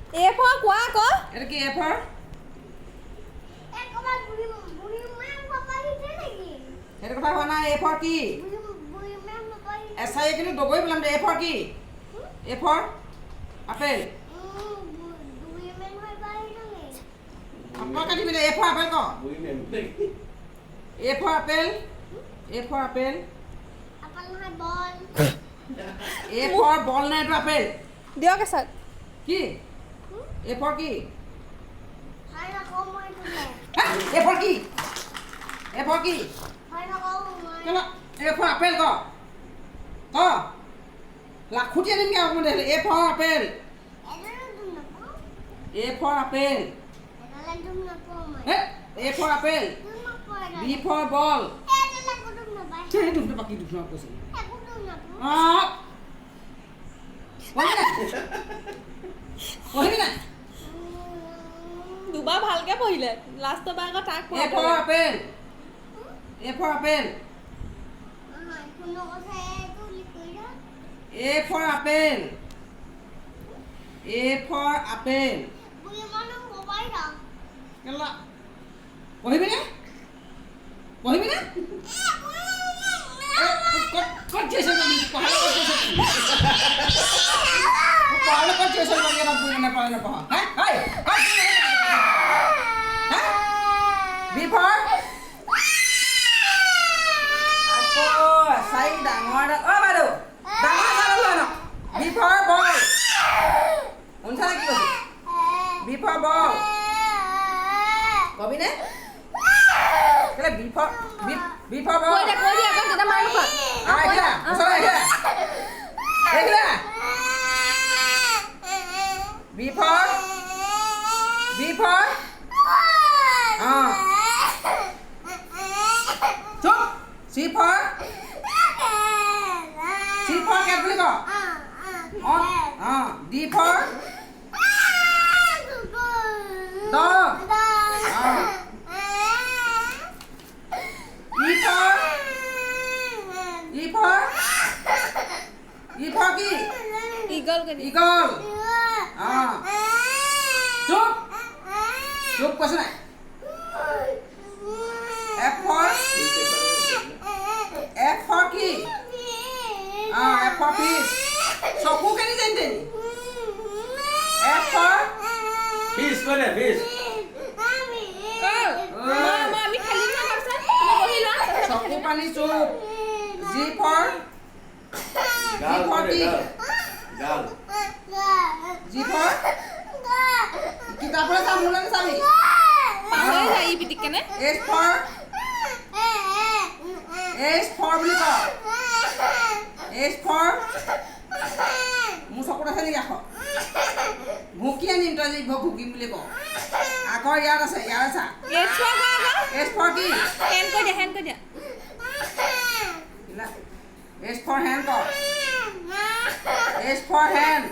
এ for কোৱা আকৌ এটা কি এ ফৰ একবাৰ বুড়ি ম্যাম পাপাই দে নাকি সেইটো কথা কোৱা নাই এ ফৰ কি বুড়ি ম্যাম পাপাই এছাই কিন্তু দবই পেলাম দে এ ফৰ কি এ ফৰ আপেল বুড়ি ম্যাম পাপাই নাকি আপেল কাটিবি দে এ ফৰ আপেল ক A for apple A for apple apple নহয় বল এ ফৰ বল নে এইটো আপেল দিয়ক এচাত কি এ ফৰ কি হয় না কম মই তুলে এ ফৰ কি এ ফৰ কি হয় না কম মই কেলা এ ফৰ আপেল ক লাখুটি আনিমগে অকণমান দে এ ফৰ আপেল এডালে তুম নাপাও এ ফৰ আপেল এডালে তুম নাপাও মই এ ফৰ আপেল তুম নাপাও বি ফৰ বল এডালে তুম নাপাই সেইটো বাকী দুখ কৈছে একো তুম নাপাও পঢ়িবি নাই দুবাৰ ভালকে পঢ়িলে লাষ্টৰ বাৰ আকৌ তাক A for apple A for apple নহয় কোনো কথা এটো লিখই না A for apple A for apple বুড়ি মানুহ পাপাই না কেলা পঢ়িবি নে পঢ়িবি নে ক'ত গৈছে পঢ়ালে ক'ত গৈছে পঢ়ালে ক'ত গৈছে বাকি এটা বুঢ়ি নাপালে নপঢ়া বি ফৰ আকৌ চাই ডাঙৰ বাইদেউ ডাঙৰ চাই ন বি ফৰ বল শুনিছা নে কি কৈছে বি ফৰ বল কবি নে কেলে বি ফৰ বল কৈ দিয়া আকৌ দাদা মাৰ মুখত আহিলা ওচৰলৈ আহিলা বি ফৰ চুপ চি ফৰ কেট বুলি ক D for dog E for কি ইগল কৈ দিয়া ইগল চুপ চুপ কৈছে নাই এফ ফৰ কি এফ ফৰ ফিছ চকু কেনি জানি F for Fish, go there, fish. আমি খেলিম না তাৰপিছত বহি লোৱা চকু পানী চুপ G for Gal, for go tea. there, gal. G for কিতাপলৈ চাম মোলৈ চাবি পাহৰি যায় ই পিটিকেনে এইচ ফৰ বুলি ক এইচ ফৰ মোৰ চকুত আছে নেকি আখৰ ভুকি আনিম তই যে ভুকিম বুলি ক আখৰ ইয়াত আছে ইয়াত চা এইচ ফৰ কোৱা আকৌ এইচ ফৰ কি হেণ্ড কৈ দিয়া এইচ ফৰ হেণ্ড ক এইচ ফৰ হেণ্ড